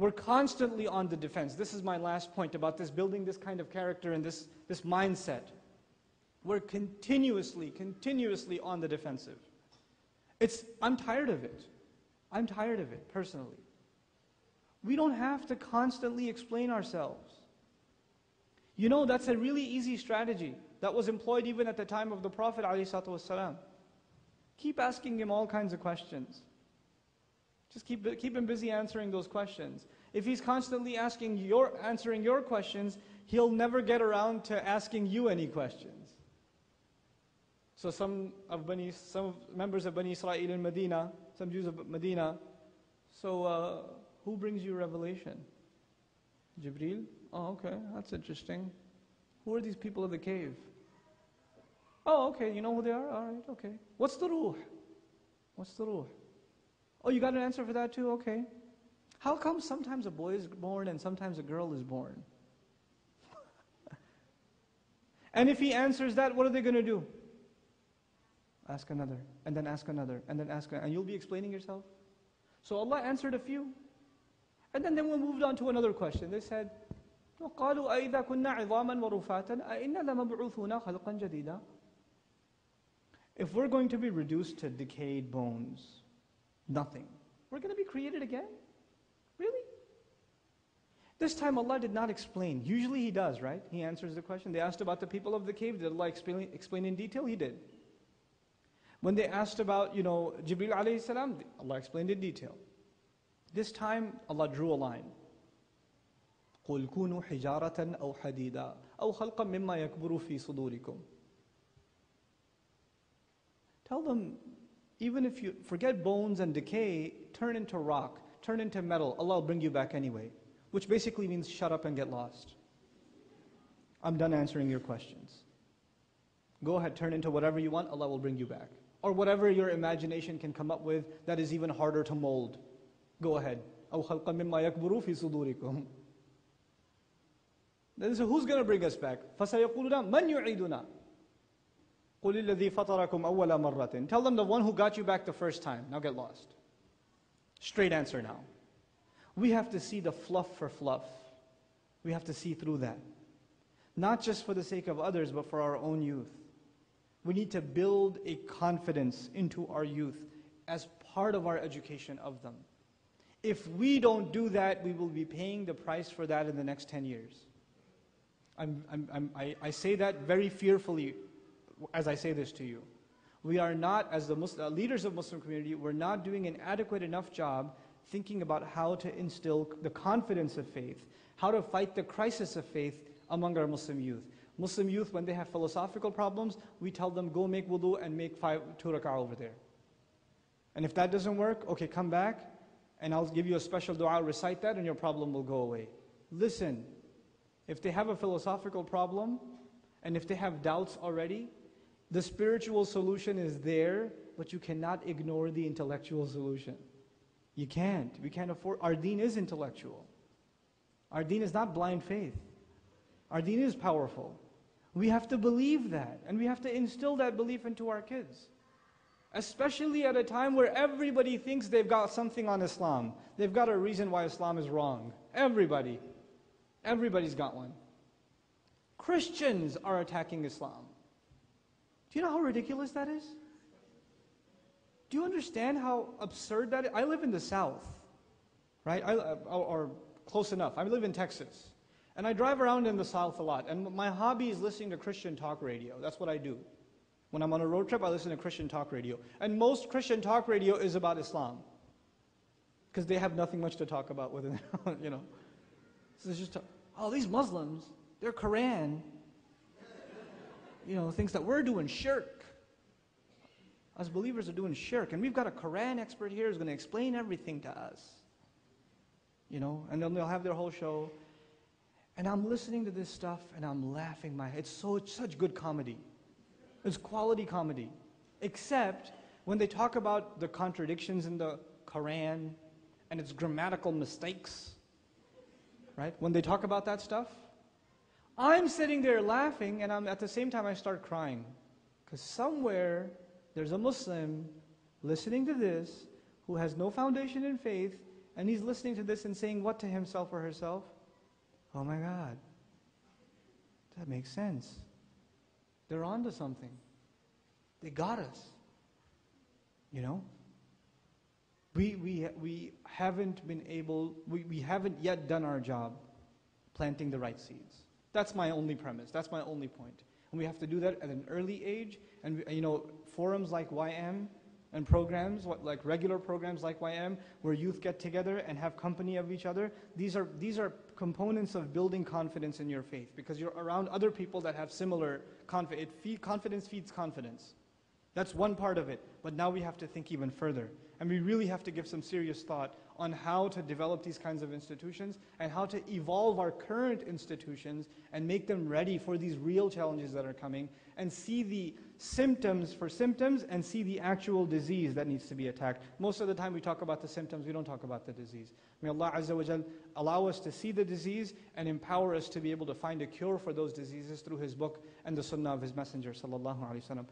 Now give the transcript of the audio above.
We're constantly on the defense. This is my last point about this, building this kind of character and this mindset. We're continuously on the defensive. I'm tired of it. I'm tired of it, personally. We don't have to constantly explain ourselves. You know, that's a really easy strategy that was employed even at the time of the Prophet ﷺ. Keep asking him all kinds of questions. Just keep him busy answering those questions. If he's constantly answering your questions, he'll never get around to asking you any questions. So some members of Bani Israel in Medina, some Jews of Medina, so who brings you revelation? Jibreel? Oh, okay, that's interesting. Who are these people of the cave? Oh, okay, you know who they are? All right, okay. What's the ruh? What's the ruh? Oh, you got an answer for that too? Okay. How come sometimes a boy is born and sometimes a girl is born? And if he answers that, what are they going to do? Ask another, and then ask another, and then ask another. And you'll be explaining yourself? So Allah answered a few. And then we moved on to another question. They said, وَقَالُوا أَإِذَا كُنَّا عِظَامًا وَرُفَاتًا أَإِنَّا لَمَبْعُوثُونَ خَلْقًا جَدِيدًا. If we're going to be reduced to decayed bones, nothing, we're going to be created again? Really? This time Allah did not explain. Usually He does, right? He answers the question. They asked about the people of the cave. Did Allah explain in detail? He did. When they asked about, Jibreel alayhi salam, Allah explained in detail. This time Allah drew a line. قُلْ كُونُوا حِجَارَةً أَوْ حَدِيدًا أَوْ خَلْقًا مِمَّا يَكْبُرُ فِي صُدُورِكُمْ. Tell them, even if you forget bones and decay, turn into rock, turn into metal, Allah will bring you back anyway. Which basically means shut up and get lost. I'm done answering your questions. Go ahead, turn into whatever you want, Allah will bring you back. Or whatever your imagination can come up with that is even harder to mold. Go ahead. أَوْ خَلْقًا مِمَّا يَكْبُرُ فِي صُدُورِكُمْ. Then so who's going to bring us back? فَسَيَقُولُونَ مَنْ يُعِيدُنَا قُلِ الَّذِي فَطَرَكُمْ أَوَّلَ مَرَّةٍ. Tell them the one who got you back the first time. Now get lost. Straight answer now. We have to see the fluff for fluff. We have to see through that. Not just for the sake of others, but for our own youth. We need to build a confidence into our youth as part of our education of them. If we don't do that, we will be paying the price for that in the next 10 years. I say that very fearfully as I say this to you. We are not, as the leaders of Muslim community, we're not doing an adequate enough job thinking about how to instill the confidence of faith, how to fight the crisis of faith among our Muslim youth. Muslim youth, when they have philosophical problems, we tell them, go make wudu and make 2 rak'ah over there. And if that doesn't work, okay, come back, and I'll give you a special dua, recite that, and your problem will go away. Listen, if they have a philosophical problem, and if they have doubts already, the spiritual solution is there, but you cannot ignore the intellectual solution. You can't. We can't afford. Our deen is intellectual. Our deen is not blind faith. Our deen is powerful. We have to believe that, and we have to instill that belief into our kids. Especially at a time where everybody thinks they've got something on Islam. They've got a reason why Islam is wrong. Everybody. Everybody's got one. Christians are attacking Islam. Do you know how ridiculous that is? Do you understand how absurd that is? I live in the South, right? Or close enough. I live in Texas. And I drive around in the South a lot. And my hobby is listening to Christian talk radio. That's what I do. When I'm on a road trip, I listen to Christian talk radio. And most Christian talk radio is about Islam. Because they have nothing much to talk about with it, So it's just, these Muslims, their Qur'an, thinks that we're doing shirk. Us believers are doing shirk. And we've got a Qur'an expert here who's going to explain everything to us. And then they'll have their whole show. And I'm listening to this stuff and I'm laughing my head. It's such good comedy. It's quality comedy. Except when they talk about the contradictions in the Quran and its grammatical mistakes, right? When they talk about that stuff, I'm sitting there laughing and at the same time I start crying. Because somewhere there's a Muslim listening to this who has no foundation in faith And he's listening to this and saying what to himself or herself? Oh my God, that makes sense. They're onto something. They got us. You know? We haven't been able, we haven't yet done our job planting the right seeds. That's my only premise. That's my only point. And we have to do that at an early age. And forums like YM and programs, like regular programs like YM, where youth get together and have company of each other, these are components of building confidence in your faith, because you're around other people that have similar confidence. Confidence feeds confidence. That's one part of it. But now we have to think even further. And we really have to give some serious thought on how to develop these kinds of institutions and how to evolve our current institutions and make them ready for these real challenges that are coming, and see the symptoms for symptoms and see the actual disease that needs to be attacked. Most of the time we talk about the symptoms, we don't talk about the disease. May Allah Azza wa Jal allow us to see the disease and empower us to be able to find a cure for those diseases through His book and the sunnah of His Messenger sallallahu alaihi wasallam.